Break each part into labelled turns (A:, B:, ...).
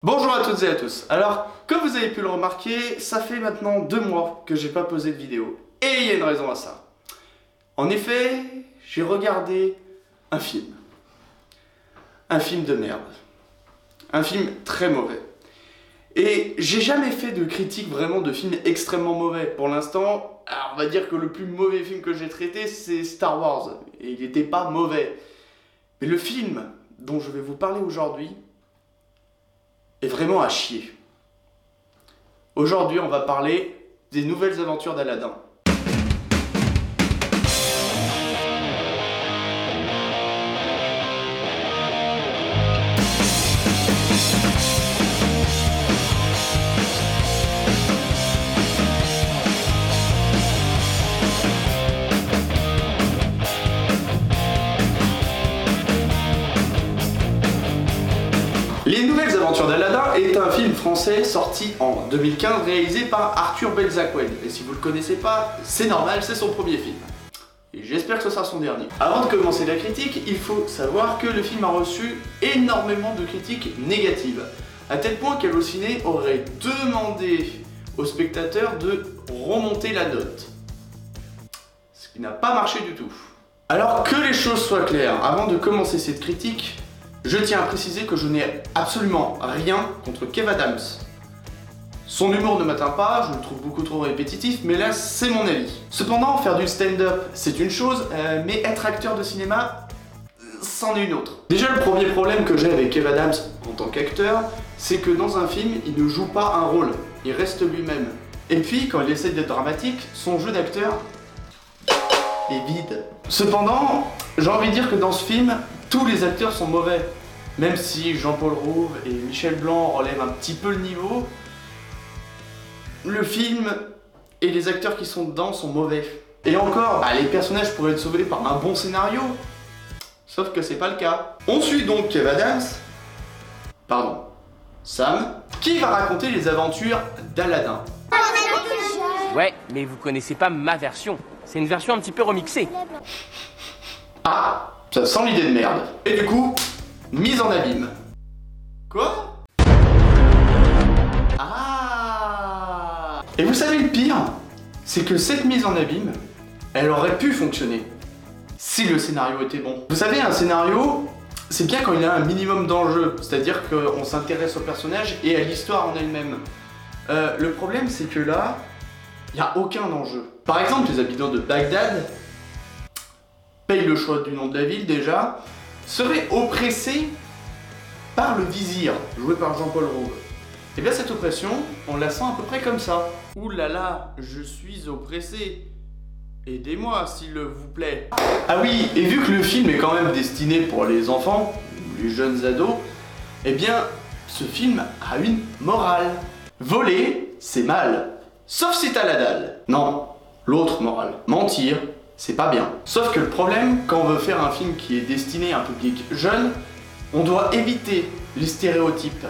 A: Bonjour à toutes et à tous. Alors, comme vous avez pu le remarquer, ça fait maintenant 2 mois que j'ai pas posé de vidéo. Et il y a une raison à ça. En effet, j'ai regardé un film. Un film de merde. Un film très mauvais. Et j'ai jamais fait de critique vraiment de film extrêmement mauvais. Pour l'instant, on va dire que le plus mauvais film que j'ai traité, c'est Star Wars. Et il n'était pas mauvais. Mais le film dont je vais vous parler aujourd'hui est vraiment à chier. Aujourd'hui, on va parler des nouvelles aventures d'Aladin. Les Nouvelles Aventures d'Aladin est un film français sorti en 2015 réalisé par Arthur Belzaqued. Et si vous le connaissez pas, c'est normal, c'est son premier film. Et j'espère que ce sera son dernier. Avant de commencer la critique, il faut savoir que le film a reçu énormément de critiques négatives. À tel point qu'Allociné aurait demandé aux spectateurs de remonter la note. Ce qui n'a pas marché du tout. Alors que les choses soient claires, avant de commencer cette critique, je tiens à préciser que je n'ai absolument rien contre Kev Adams. Son humour ne m'atteint pas, je le trouve beaucoup trop répétitif, mais là c'est mon avis. Cependant, faire du stand-up c'est une chose, mais être acteur de cinéma, c'en est une autre. Déjà le premier problème que j'ai avec Kev Adams en tant qu'acteur, c'est que dans un film, il ne joue pas un rôle, il reste lui-même. Et puis quand il essaie d'être dramatique, son jeu d'acteur est vide. Cependant, j'ai envie de dire que dans ce film, tous les acteurs sont mauvais. Même si Jean-Paul Rouve et Michel Blanc relèvent un petit peu le niveau, le film et les acteurs qui sont dedans sont mauvais. Et encore, les personnages pourraient être sauvés par un bon scénario. Sauf que c'est pas le cas. On suit donc Kev Adams, Sam, qui va raconter les aventures d'Aladin.
B: Ouais, mais vous connaissez pas ma version. C'est une version un petit peu remixée.
A: Ah, ça sent l'idée de merde. Et du coup, mise en abîme. Quoi? Ah! Et vous savez le pire? C'est que cette mise en abîme, elle aurait pu fonctionner. Si le scénario était bon. Vous savez, un scénario, c'est bien quand il a un minimum d'enjeu. C'est-à-dire qu'on s'intéresse au personnage et à l'histoire en elle-même. Le problème, c'est que là, il n'y a aucun enjeu. Par exemple, les habitants de Bagdad payent le choix du nom de la ville déjà, seraient oppressés par le vizir, joué par Jean-Paul Rouve. Et bien cette oppression, on la sent à peu près comme ça. Ouh là là, je suis oppressé. Aidez-moi s'il vous plaît. Ah oui, et vu que le film est quand même destiné pour les enfants, ou les jeunes ados, eh bien ce film a une morale. Voler, c'est mal. Sauf si t'as la dalle. Non, l'autre morale. Mentir, c'est pas bien. Sauf que le problème, quand on veut faire un film qui est destiné à un public jeune, on doit éviter les stéréotypes.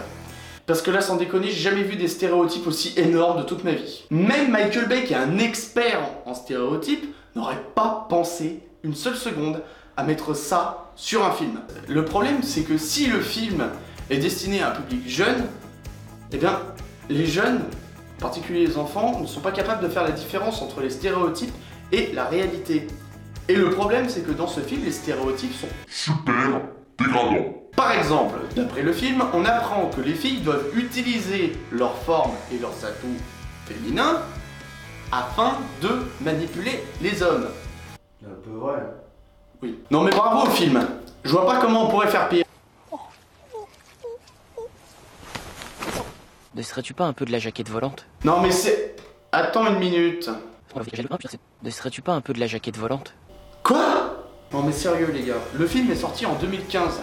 A: Parce que là, sans déconner, j'ai jamais vu des stéréotypes aussi énormes de toute ma vie. Même Michael Bay, qui est un expert en stéréotypes, n'aurait pas pensé une seule seconde à mettre ça sur un film. Le problème, c'est que si le film est destiné à un public jeune, eh bien, les jeunes, en particulier les enfants, ne sont pas capables de faire la différence entre les stéréotypes et la réalité. Et le problème, c'est que dans ce film, les stéréotypes sont
C: super dégradants.
A: Par exemple, d'après le film, on apprend que les filles doivent utiliser leur forme et leurs atouts féminins afin de manipuler les hommes.
D: Un peu vrai.
A: Oui. Non mais bravo au film. Je vois pas comment on pourrait faire pire.
B: Ne serais-tu pas un peu de la jaquette volante?
A: Non mais c'est... Attends une minute.
B: Ne serais-tu pas un peu de la jaquette volante?
A: Quoi? Non mais sérieux les gars, le film est sorti en 2015.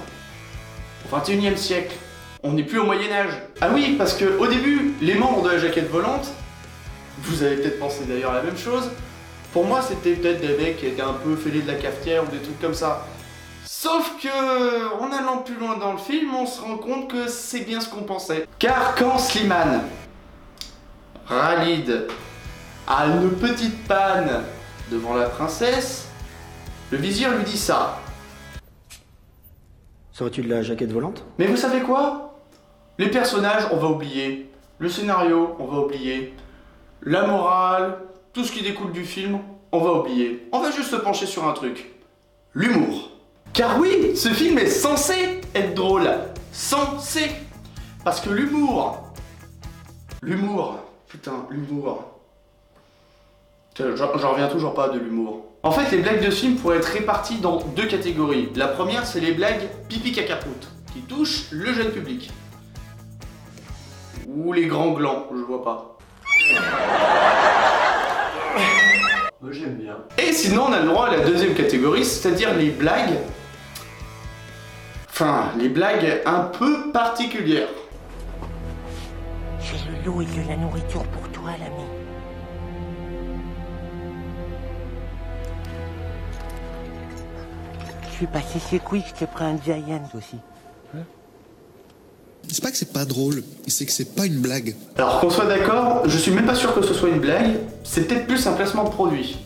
A: Au 21e siècle. On n'est plus au Moyen-Âge. Ah oui, parce que au début, les membres de la jaquette volante, vous avez peut-être pensé d'ailleurs la même chose, pour moi c'était peut-être des mecs qui étaient un peu fêlés de la cafetière ou des trucs comme ça. Sauf que, en allant plus loin dans le film, on se rend compte que c'est bien ce qu'on pensait. Car quand Slimane, Khalid, a une petite panne devant la princesse, le vizir lui dit ça.
D: Serais-tu de la jaquette volante?
A: Mais vous savez quoi? Les personnages, on va oublier. Le scénario, on va oublier. La morale, tout ce qui découle du film, on va oublier. On va juste se pencher sur un truc. L'humour. Car oui, ce film est censé être drôle. Censé. Parce que l'humour... Putain, l'humour... J'en reviens toujours pas de l'humour. En fait, les blagues de ce film pourraient être réparties dans deux catégories. La première, c'est les blagues pipi caca-prout, qui touchent le jeune public. Ou les grands glands, je vois pas.
D: Moi j'aime bien.
A: Et sinon, on a le droit à la deuxième catégorie, c'est-à-dire les blagues... Enfin, les blagues un peu particulières.
E: J'ai de l'eau et de la nourriture pour toi, l'ami. Je suis passé chez Quick, je t'ai pris un Giant aussi.
F: C'est pas que c'est pas drôle, c'est que c'est pas une blague.
A: Alors qu'on soit d'accord, je suis même pas sûr que ce soit une blague, c'est peut-être plus un placement de produit.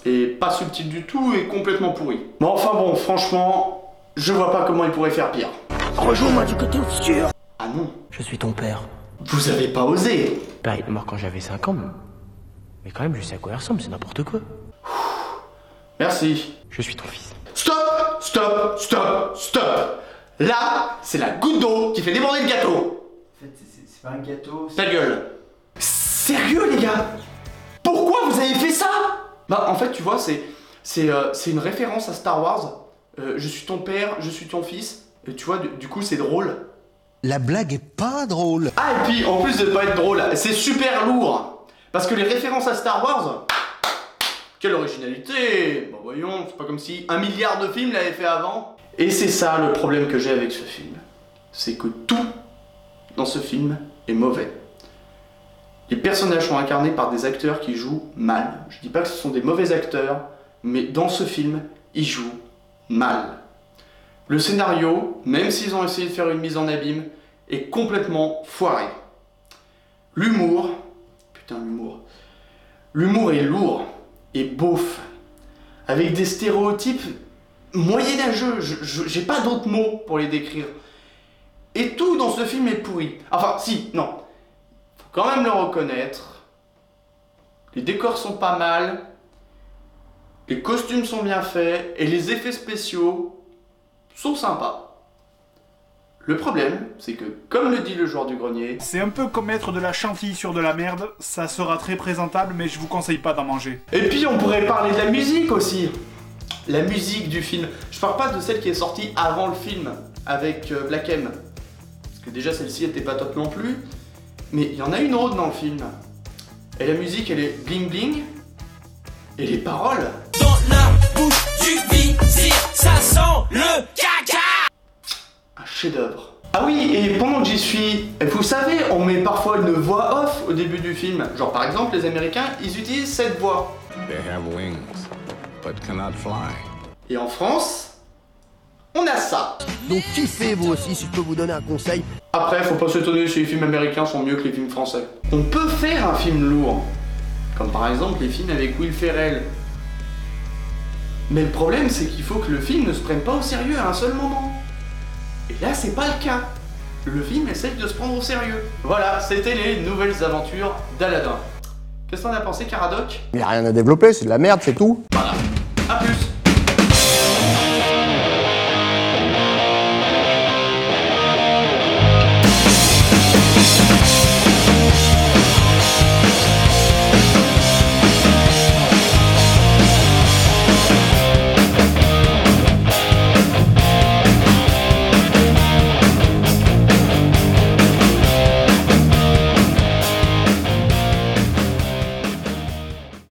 A: Et pas subtil du tout et complètement pourri. Mais enfin bon, franchement, je vois pas comment il pourrait faire pire.
E: Rejoins-moi du côté obscur.
A: Ah non,
B: Je suis ton père.
A: vous avez pas osé.
B: Père, il est mort quand j'avais 5 ans, mais quand même, je sais à quoi il ressemble, c'est n'importe quoi.
A: Merci.
B: Je suis ton fils.
A: Stop, stop, stop, stop. Là, c'est la goutte d'eau qui fait déborder le gâteau.
D: En fait, c'est pas un gâteau.
A: Ta gueule. Sérieux les gars? Pourquoi vous avez fait ça? Bah en fait tu vois c'est une référence à Star Wars. Je suis ton père, je suis ton fils. Et tu vois du coup c'est drôle.
F: La blague est pas drôle.
A: Ah et puis en plus de pas être drôle, c'est super lourd. Parce que les références à Star Wars, quelle originalité. Bon voyons, c'est pas comme si 1 milliard de films l'avaient fait avant. Et c'est ça le problème que j'ai avec ce film. C'est que tout dans ce film est mauvais. Les personnages sont incarnés par des acteurs qui jouent mal. Je dis pas que ce sont des mauvais acteurs, mais dans ce film, ils jouent mal. Le scénario, même s'ils ont essayé de faire une mise en abîme, est complètement foiré. L'humour, putain l'humour. L'humour est lourd et beauf, avec des stéréotypes moyenâgeux, j'ai pas d'autres mots pour les décrire. Et tout dans ce film est pourri. Enfin, si, non. Faut quand même le reconnaître. Les décors sont pas mal. Les costumes sont bien faits. Et les effets spéciaux sont sympas. Le problème, c'est que, comme le dit le joueur du grenier...
G: C'est un peu comme mettre de la chantilly sur de la merde, ça sera très présentable mais je vous conseille pas d'en manger.
A: Et puis on pourrait parler de la musique aussi. La musique du film. Je parle pas de celle qui est sortie avant le film, avec Black M. Parce que déjà celle-ci était pas top non plus. Mais il y en a une autre dans le film. Et la musique elle est bling bling. Et les paroles...
H: Dans la bouche du vizir, ça sent le caca.
A: Un chef-d'œuvre. Ah oui, et pendant que j'y suis, vous savez, on met parfois une voix off au début du film. Genre par exemple, les Américains, ils utilisent cette voix.
I: They have wings, but cannot fly.
A: Et en France, on a ça.
E: Donc kiffez vous aussi, si je peux vous donner un conseil.
A: Après, faut pas s'étonner si les films américains sont mieux que les films français. On peut faire un film lourd. Comme par exemple les films avec Will Ferrell. Mais le problème, c'est qu'il faut que le film ne se prenne pas au sérieux à un seul moment. Et là, c'est pas le cas. Le film essaie de se prendre au sérieux. Voilà, c'était les nouvelles aventures d'Aladin. Qu'est-ce qu'on a pensé, Caradoc?
J: Il n'y a rien à développer, c'est de la merde, c'est tout.